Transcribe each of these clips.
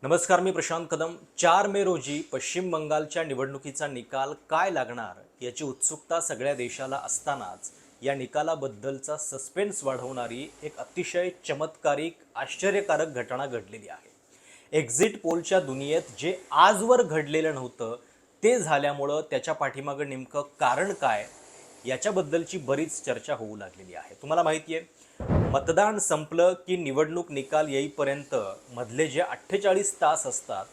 नमस्कार, मी प्रशांत कदम. 4 मे रोजी पश्चिम बंगालच्या निवडणुकीचा निकाल काय लागणार याची उत्सुकता सगळ्या देशाला असतानाच या निकालाबद्दलचा सस्पेन्स वाढवणारी एक अतिशय चमत्कारिक आश्चर्यकारक घटना घडलेली आहे. एक्झिट पोलच्या दुनियेत जे आजवर घडलेलं नव्हतं ते झाल्यामुळं त्याच्या पाठीमागं नेमकं कारण काय याच्याबद्दलची बरीच चर्चा होऊ लागलेली आहे. तुम्हाला माहिती आहे, मतदान संपलं की निवडणूक निकाल येईपर्यंत मधले जे 48 तास असतात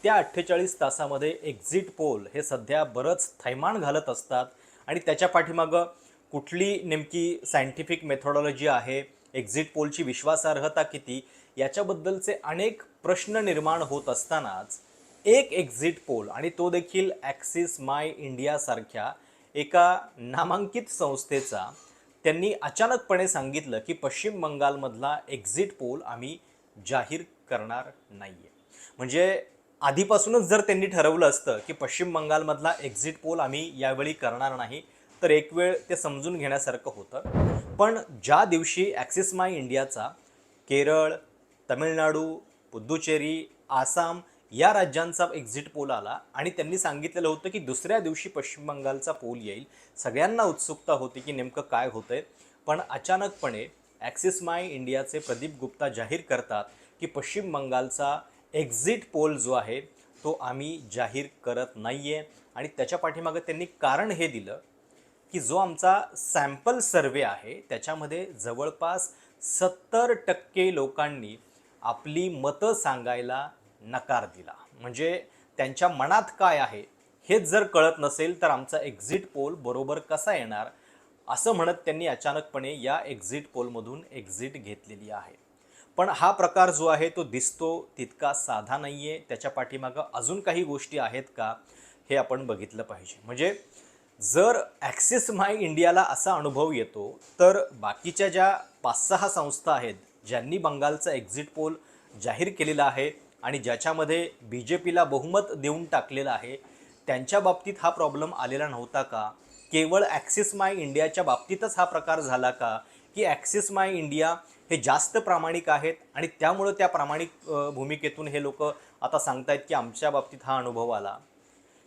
त्या 48 तासामध्ये एक्झिट पोल हे सध्या बरंच थैमान घालत असतात आणि त्याच्या पाठीमागं कुठली नेमकी सायंटिफिक मेथोडॉलॉजी आहे, एक्झिट पोलची विश्वासार्हता किती, याच्याबद्दलचे अनेक प्रश्न निर्माण होत असतानाच एक एक्झिट पोल, आणि तो देखील ॲक्सिस माय इंडियासारख्या एका नामांकित संस्थेचा, त्यांनी अचानकपणे सांगितलं की पश्चिम बंगालमधला एक्झिट पोल आम्ही जाहीर करणार नाही आहे. म्हणजे आधीपासूनच जर त्यांनी ठरवलं असतं की पश्चिम बंगालमधला एक्झिट पोल आम्ही यावेळी करणार नाही, तर एक वेळ ते समजून घेण्यासारखं होतं. पण ज्या दिवशी ॲक्सिस माय इंडियाचा केरळ, तमिळनाडू, पुद्दुचेरी, आसाम या राज्यांचा एक्झिट पोल आला आणि त्यांनी सांगितलेलं होतं की दुसऱ्या दिवशी पश्चिम बंगालचा पोल येईल, सगळ्यांना उत्सुकता होती की नेमकं काय होतंय. पण अचानकपणे ॲक्सिस माय इंडियाचे प्रदीप गुप्ता जाहीर करतात की पश्चिम बंगालचा एक्झिट पोल जो आहे तो आम्ही जाहीर करत नाही आहे. आणि त्याच्या पाठीमागं त्यांनी कारण हे दिलं की जो आमचा सॅम्पल सर्वे आहे त्याच्यामध्ये जवळपास 70% लोकांनी आपली मतं सांगायला नकार दिला. म्हणजे त्यांच्या मनात काय आहे हेच जर कळत नसेल तर आमचा एक्झिट पोल बरोबर कसा येणार, असं म्हणत त्यांनी अचानकपणे या एक्झिट पोलमधून एक्झिट घेतलेली आहे. पण हा प्रकार जो आहे तो दिसतो तितका साधा नाही आहे. त्याच्या पाठीमागं अजून काही गोष्टी आहेत का हे आपण बघितलं पाहिजे. म्हणजे जर ॲक्सिस माय इंडियाला असा अनुभव येतो, तर बाकीच्या ज्या 5-6 संस्था आहेत ज्यांनी बंगालचा एक्झिट पोल जाहीर केलेला आहे आणि ज्याच्यामध्ये BJPला बहुमत देऊन टाकलेलं आहे, त्यांच्या बाबतीत हा प्रॉब्लेम आलेला नव्हता का? केवळ ॲक्सिस माय इंडियाच्या बाबतीतच हा प्रकार झाला का, की ॲक्सिस माय इंडिया हे जास्त प्रामाणिक आहेत आणि त्यामुळं त्या प्रामाणिक भूमिकेतून हे लोक आता सांगतायत की आमच्या बाबतीत हा अनुभव आला?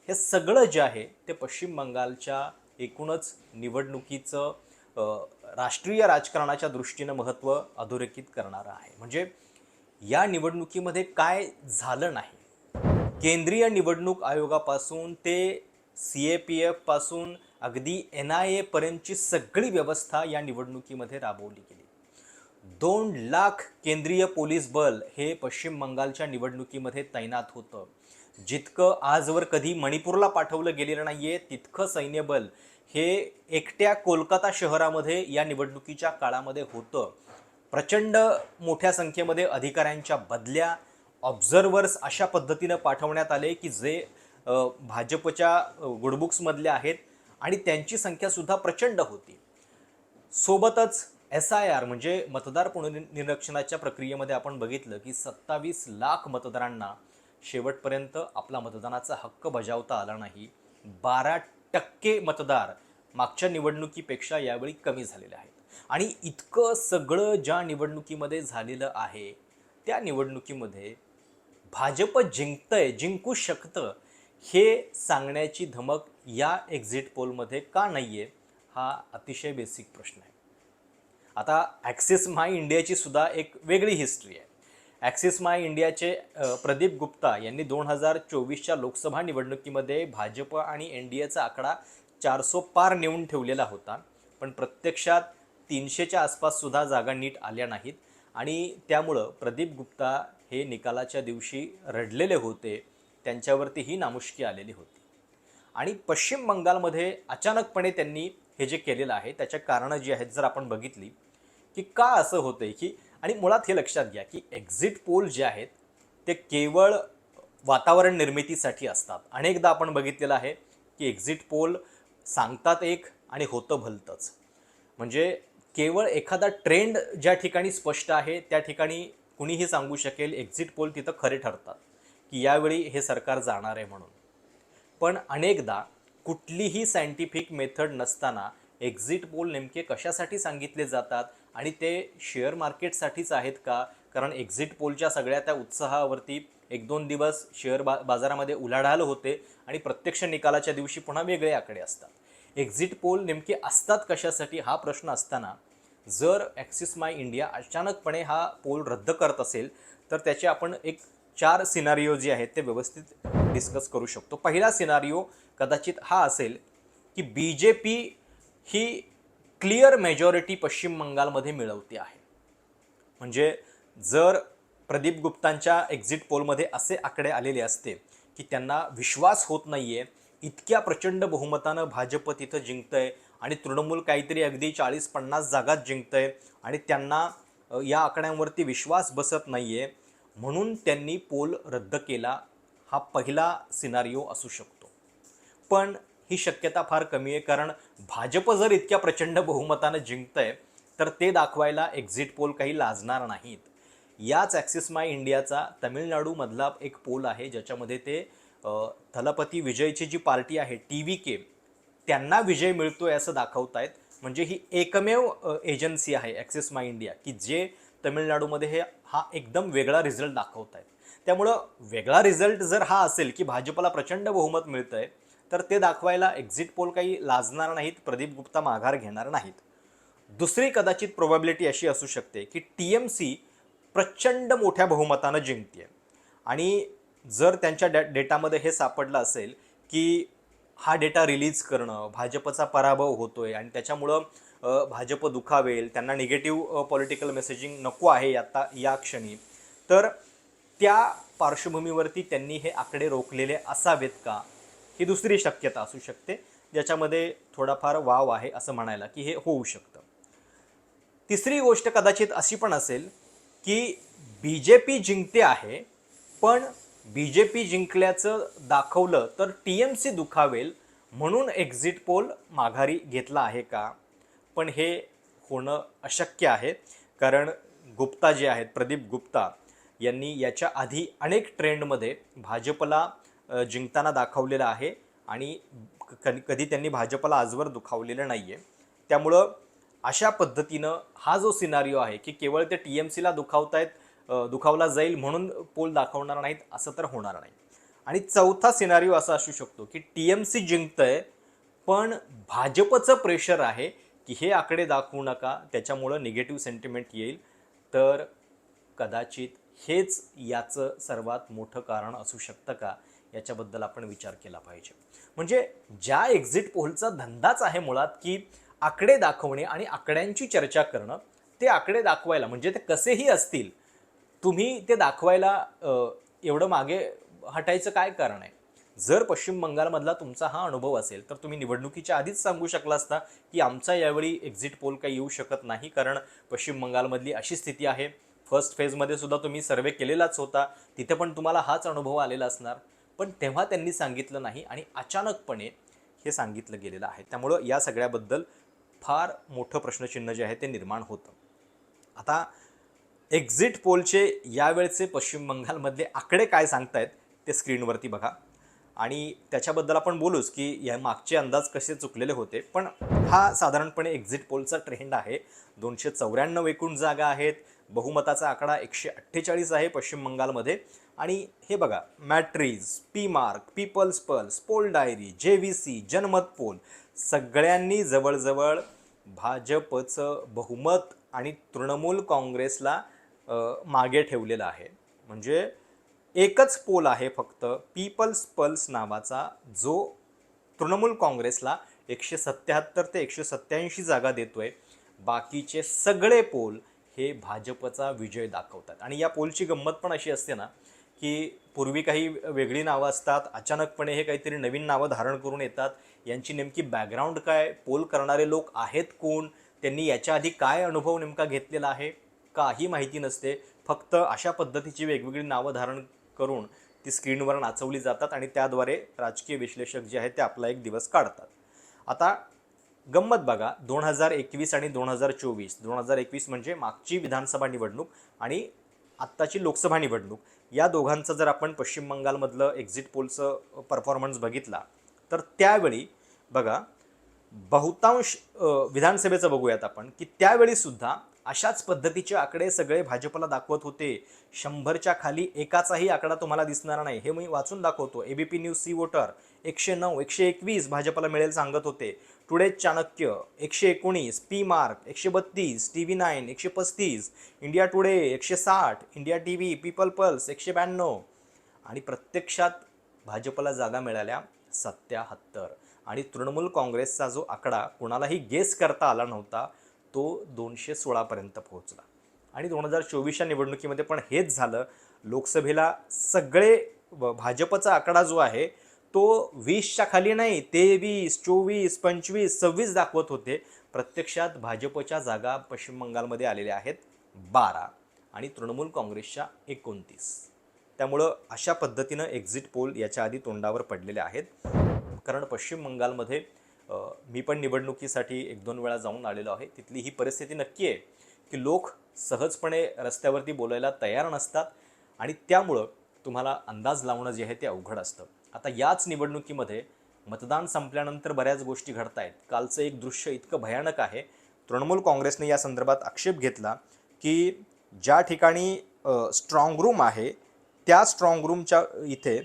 हे सगळं जे आहे ते पश्चिम बंगालच्या एकूणच निवडणुकीचं राष्ट्रीय राजकारणाच्या दृष्टीनं महत्त्व अधोरेखित करणारं आहे. म्हणजे या निवडणुकीमध्ये काय झालं नाही, केंद्रीय निवडणूक आयोगापासून ते CAPF पासून अगदी NIA पर्यंतची सगळी व्यवस्था या निवडणुकीमध्ये राबवली गेली. 2 लाख केंद्रीय पोलीस बल हे पश्चिम बंगालच्या निवडणुकीमध्ये तैनात होतं. जितकं आजवर कधी मणिपूरला पाठवलं गेलेलं नाहीये तितकं सैन्यबल हे एकट्या कोलकाता शहरामध्ये या निवडणुकीच्या काळामध्ये होतं. प्रचंड मोठ्या संख्येमध्ये अधिकाऱ्यांच्या बदल्या, ऑब्झर्वर्स अशा पद्धतीनं पाठवण्यात आले की जे भाजपच्या गुडबुक्समधले आहेत आणि त्यांची संख्यासुद्धा प्रचंड होती. सोबतच SIR म्हणजे मतदार पुनर्निरीक्षणाच्या प्रक्रियेमध्ये आपण बघितलं की 27 लाख मतदारांना शेवटपर्यंत आपला मतदानाचा हक्क बजावता आला नाही. 12% मतदार मागच्या निवडणुकीपेक्षा यावेळी कमी झालेले आहेत. आणि इतकं सगळं ज्या निवडणुकीमध्ये झालेलं आहे त्या निवडणुकीमध्ये भाजप जिंकतंय, जिंकू शकतं, हे सांगण्याची धमक या एक्झिट पोलमध्ये का नाही आहे, हा अतिशय बेसिक प्रश्न आहे. आता ॲक्सिस माय इंडियाची सुद्धा एक वेगळी हिस्ट्री आहे. ॲक्सिस माय इंडियाचे प्रदीप गुप्ता यांनी 2024च्या लोकसभा निवडणुकीमध्ये भाजप आणि NDAचा आकडा 400 पार नेऊन ठेवलेला होता. पण प्रत्यक्षात 300च्या आसपाससुद्धा जागा नीट आल्या नाहीत आणि त्यामुळं प्रदीप गुप्ता हे निकालाच्या दिवशी रडलेले होते, त्यांच्यावरती ही नामुष्की आलेली होती. आणि पश्चिम बंगालमध्ये अचानकपणे त्यांनी हे जे केलेलं आहे त्याच्या कारणं जी आहेत जर आपण बघितली की का असं होतंय, की आणि मुळात हे लक्षात घ्या की एक्झिट पोल जे आहेत ते केवळ वातावरण निर्मितीसाठी असतात. अनेकदा आपण बघितलेलं आहे की एक्झिट पोल सांगतात एक आणि होतं भलतंच. म्हणजे केवळ एखादा ट्रेंड ज्या ठिकाणी स्पष्ट आहे त्या ठिकाणी कुणीही सांगू शकेल एक्झिट पोल तिथं खरे ठरतात की यावेळी हे सरकार जाणार आहे म्हणून. पण अनेकदा कुठलीही सायंटिफिक मेथड नसताना एक्झिट पोल नेमके कशासाठी सांगितले जातात आणि ते शेअर मार्केटसाठीच आहेत का? कारण एक्झिट पोलच्या सगळ्या त्या उत्साहावरती एक दोन दिवस शेअर बाजारामध्ये उलाढाल होते आणि प्रत्यक्ष निकालाच्या दिवशी पुन्हा वेगळे आकडे असतात। एक्झिट पोल नेमके असतात कशासाठी हा प्रश्न असताना जर ॲक्सिस माय इंडिया अचानकपणे हा पोल रद्द करत असेल तर त्याचे आपण एक 4 सिनारिओ जे आहेत ते व्यवस्थित डिस्कस करू शकतो। पहिला सिनारिओ कदाचित हा असेल की BJP ही क्लिअर मेजॉरिटी पश्चिम बंगालमध्ये मिळवते आहे। म्हणजे जर प्रदीप गुप्तांच्या एक्झिट पोलमध्ये असे आकडे आलेले असते की त्यांना विश्वास होत नाहीये, इतक्या प्रचंड बहुमतानं भाजप तिथं जिंकतंय आणि तृणमूल काहीतरी अगदी 40-50 जागात जिंकतंय आणि त्यांना या आकड्यांवरती विश्वास बसत नाहीये, म्हणून त्यांनी पोल रद्द केला, हा पहिला सिनारिओ असू शकतो। पण ही शक्यता फार कमी आहे, कारण भाजप जर इतक्या प्रचंड बहुमतानं जिंकतंय तर ते दाखवायला एक्झिट पोल काही लाजणार नाहीत। याच ॲक्सिस माय इंडियाचा तमिळनाडूमधला एक पोल आहे ज्याच्यामध्ये ते थलपती विजयची जी पार्टी आहे TVK त्यांना विजय मिळतोय असं दाखवतायत। म्हणजे ही एकमेव एजन्सी आहे ॲक्सिस माय इंडिया की जे तमिळनाडूमध्ये हा एकदम वेगळा रिझल्ट दाखवतायत। त्यामुळं वेगळा रिझल्ट जर हा असेल की भाजपला प्रचंड बहुमत मिळतंय तर ते दाखवायला एक्झिट पोल काही लाजणार नाहीत, प्रदीप गुप्ता माघार घेणार नाहीत। दुसरी कदाचित प्रोबॅबिलिटी अशी असू शकते की TMC प्रचंड मोठ्या बहुमतानं जिंकते आणि जर त्यांच्या डेटामध्ये हे सापडलं असेल की हा डेटा रिलीज करणं, भाजपचा पराभव होतोय आणि त्याच्यामुळं भाजप दुखावेल, त्यांना निगेटिव्ह पॉलिटिकल मेसेजिंग नको आहे आता या क्षणी, तर त्या पार्श्वभूमीवरती त्यांनी हे आकडे रोखलेले असावेत का, ही दुसरी शक्यता असू शकते, ज्याच्यामध्ये थोडाफार वाव आहे असं म्हणायला की हे होऊ शकतं। तिसरी गोष्ट कदाचित अशी पण असेल की BJP जिंकते आहे, पण BJP जिंकल्याचं दाखवलं तर TMC दुखावेल म्हणून एक्झिट पोल माघारी घेतला आहे का? पण हे होणं अशक्य आहे, कारण गुप्ता जे आहेत, प्रदीप गुप्ता यांनी याच्या आधी अनेक ट्रेंडमध्ये भाजपला जिंकताना दाखवलेलं आहे आणि कधी त्यांनी भाजपला आजवर दुखावलेलं नाही आहे। त्यामुळं अशा पद्धतीनं हा जो सिनारिओ आहे की केवळ ते TMCला दुखावला जाईल म्हणून पोल दाखवणार नाहीत असं तर होणार नाही। आणि चौथा सिनारिओ असा असू शकतो की TMC जिंकतंय पण भाजपचं प्रेशर आहे की हे आकडे दाखवू नका, त्याच्यामुळं निगेटिव्ह सेंटिमेंट येईल, तर कदाचित हेच याचं सर्वात मोठं कारण असू शकतं का, याच्याबद्दल आपण विचार केला पाहिजे। म्हणजे ज्या एक्झिट पोलचा धंदाच आहे मुळात की आकडे दाखवणे आणि आकड्यांची चर्चा करणं, ते आकडे दाखवायला म्हणजे ते कसेही असतील, तुम्ही ते दाखवायला एवढं मागे हटायचं काय कारण आहे? जर पश्चिम बंगालमधला तुमचा हा अनुभव असेल तर तुम्ही निवडणुकीच्या आधीच सांगू शकला असता की आमचा यावेळी एक्झिट पोल काही येऊ शकत नाही, कारण पश्चिम बंगालमधली अशी स्थिती आहे। फर्स्ट फेजमध्ये सुद्धा तुम्ही सर्वे केलेलाच होता, तिथे पण तुम्हाला हाच अनुभव आलेला असणार, पण तेव्हा त्यांनी सांगितलं नाही आणि अचानकपणे हे सांगितलं गेलेलं आहे। त्यामुळं या सगळ्याबद्दल फार मोठं प्रश्नचिन्ह जे आहे ते निर्माण होतं। आता एक्झिट पोलचे यावेळचे पश्चिम बंगालमधले आकडे काय सांगतायत ते स्क्रीनवरती बघा आणि त्याच्याबद्दल आपण बोलूच की या मागचे अंदाज कसे चुकलेले होते, पण हा साधारणपणे एक्झिट पोलचा ट्रेंड आहे। 294 एकूण जागा आहेत, बहुमताचा आकडा 148 आहे पश्चिम बंगालमध्ये आणि हे बघा Matrize, PMark, People's Pulse, Poll Diary, JVC, Janmat poll सगळ्यांनी जवळजवळ भाजपचं बहुमत आणि तृणमूल काँग्रेसला मागे ठेवलेलं आहे। म्हणजे एकच पोल आहे फक्त पीपल्स पल्स नावाचा, जो तृणमूल काँग्रेसला 177 ते 187 जागा देतोय, बाकीचे सगळे पोल हे भाजपचा विजय दाखवतात। आणि या पोलची गंमत पण अशी असते ना की पूर्वी काही वेगळी नावं असतात, अचानकपणे हे काहीतरी नवीन नावं धारण करून येतात, यांची नेमकी बॅकग्राऊंड काय, पोल करणारे लोक आहेत कोण, त्यांनी याच्या आधी काय अनुभव नेमका घेतलेला आहे, काही माहिती नसते, फक्त अशा पद्धतीची वेगवेगळी नावं धारण करून ती स्क्रीनवर नाचवली जातात आणि त्याद्वारे राजकीय विश्लेषक जे आहेत ते आपला एक दिवस काढतात। आता गंमत बघा, 2021 आणि 2024, 2021 म्हणजे मागची विधानसभा निवडणूक आणि आत्ताची लोकसभा निवडणूक, या दोघांचं जर आपण पश्चिम बंगालमधलं एक्झिट पोलचं परफॉर्मन्स बघितला तर त्यावेळी बघा बहुतांश विधानसभेचं बघूयात आपण की त्यावेळी सुद्धा अशाच पद्धतीचे आकडे सगळे भाजपला दाखवत होते. 100च्या खाली एकाचाही आकडा तुम्हाला दिसणार नाही. हे मी वाचून दाखवतो. एबीपी न्यूज सी वोटर 109, 121 भाजपला मिळेल सांगत होते. Today Chanakya 119, P mark 132, TV9 135, India today 160, India TV, people pulse 192 आणि प्रत्यक्षात भाजपला जागा मिळाल्या 77 आणि तृणमूल काँग्रेसचा जो आकडा कोणालाही गेस करता आला नव्हता तो 216 पर्यंत पोहोचला. आणि 2024च्या निवडणुकीमध्ये पण हेच झालं. लोकसभेला सगळे भाजपचा आकडा जो आहे तो 20च्या खाली नाही, 23, 24, 25, 26 दाखवत होते. प्रत्यक्षात भाजपच्या जागा पश्चिम बंगालमध्ये आलेल्या आहेत 12 आणि तृणमूल काँग्रेसच्या 29. त्यामुळं अशा पद्धतीनं एक्झिट पोल याच्या आधी तोंडावर पडलेले आहेत. कारण पश्चिम बंगालमध्ये मी पण निवडणुकीसाठी 1-2 वेळा जाऊन आलेलो आहे. तिथली ही परिस्थिती नक्की आहे की लोक सहजपणे रस्त्यावरती बोलायला तयार नसतात आणि त्यामुळं तुम्हाला अंदाज लावणं जे आहे ते अवघड असतं. आता याच निवडणुकीमध्ये मतदान संपल्यानंतर बऱ्याच गोष्टी घडत आहेत. कालचं एक दृश्य इतकं भयानक आहे. तृणमूल काँग्रेसने या संदर्भात आक्षेप घेतला की ज्या ठिकाणी स्ट्रॉंग रूम आहे त्या स्ट्रॉंग रूमच्या इथे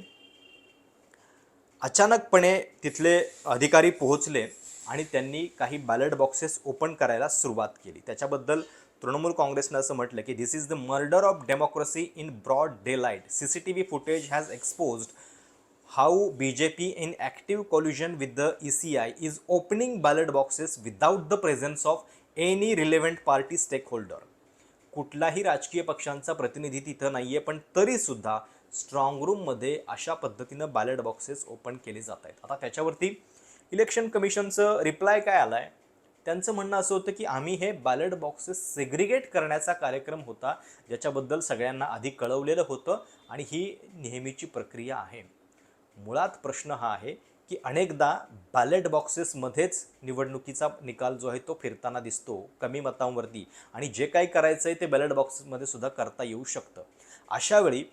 अचानकपणे तिथले अधिकारी पोहोचले आणि त्यांनी काही बॅलेट बॉक्सेस ओपन करायला सुरुवात केली. त्याच्याबद्दल तृणमूल काँग्रेसनं असं म्हटलं की this is the murder of democracy in broad daylight. CCTV footage has exposed how BJP in active collusion with the ECI is opening ballot boxes without the presence of any relevant party stakeholder. कुठलाही राजकीय पक्षांचा प्रतिनिधी तिथं नाहीये, पण तरीसुद्धा strong रूममध्ये अशा पद्धतीनं बॅलेट बॉक्सेस ओपन केले जात आहेत. आता त्याच्यावरती इलेक्शन कमिशनचं रिप्लाय काय आला आहे? त्यांचं म्हणणं असं होतं की आम्ही हे बॅलेट बॉक्सेस सेग्रिगेट करण्याचा कार्यक्रम होता, ज्याच्याबद्दल सगळ्यांना आधी कळवलेलं होतं आणि ही नेहमीची प्रक्रिया आहे. मुळात प्रश्न हा आहे की अनेकदा बॅलेट बॉक्सेसमध्येच निवडणुकीचा निकाल जो आहे तो फिरताना दिसतो कमी मतांवरती आणि जे काही करायचं आहे ते बॅलेट बॉक्समध्ये सुद्धा करता येऊ शकतं. अशावेळी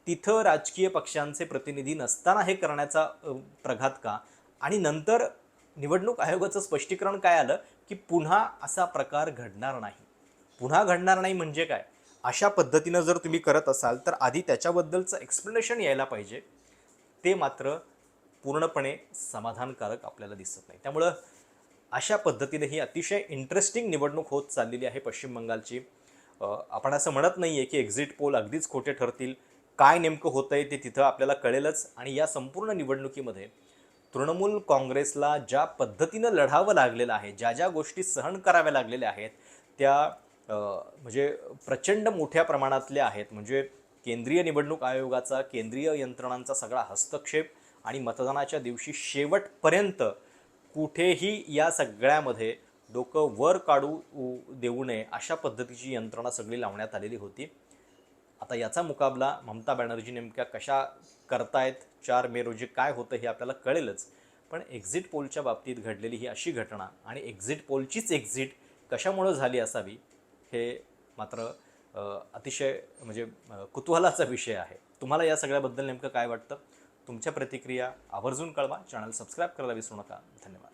तिथं राजकीय पक्षांचे प्रतिनिधी नसताना हे करण्याचा प्रघात का? आणि नंतर निवडणूक आयोगाचं स्पष्टीकरण काय आलं की पुन्हा असा प्रकार घडणार नाही. पुन्हा घडणार नाही म्हणजे काय? अशा पद्धतीनं जर तुम्ही करत असाल तर आधी त्याच्याबद्दलचं एक्सप्लेनेशन यायला पाहिजे. ते मात्र पूर्णपणे समाधानकारक आपल्याला दिसत नाही. त्यामुळं अशा पद्धतीने ही अतिशय इंटरेस्टिंग निवडणूक होत चाललेली आहे पश्चिम बंगालची. आपण असं म्हणत नाही आहे की एक्झिट पोल अगदीच खोटे ठरतील. काय नेमकं होतं आहे ते तिथं आपल्याला कळेलच. आणि या संपूर्ण निवडणुकीमध्ये तृणमूल काँग्रेसला ज्या पद्धतीनं लढावं लागलेलं आहे, ज्या ज्या गोष्टी सहन कराव्या लागलेल्या आहेत त्या म्हणजे प्रचंड मोठ्या प्रमाणातल्या आहेत. म्हणजे केंद्रीय निवडणूक आयोगाचा, केंद्रीय यंत्रणांचा सगळा हस्तक्षेप आणि मतदानाच्या दिवशी शेवटपर्यंत कुठेही या सगळ्यामध्ये डोकं वर काढू देऊ नये अशा पद्धतीची यंत्रणा सगळी लावण्यात आलेली होती. आता याचा मुकाबला ममता बॅनर्जी नेमक्या कशा करतायत, 4 मे रोजी काय होतं हे आपल्याला कळेलच. पण एक्झिट पोलच्या बाबतीत घडलेली ही अशी घटना आणि एक्झिट पोलचीच एक्झिट कशामुळं झाली असावी हे मात्र अतिशय म्हणजे कुतूहलाचा विषय आहे. तुम्हाला या सगळ्याबद्दल नेमकं काय वाटतं? तुमच्या प्रतिक्रिया आवर्जून कळवा. चॅनल सबस्क्राईब करायला विसरू नका. धन्यवाद.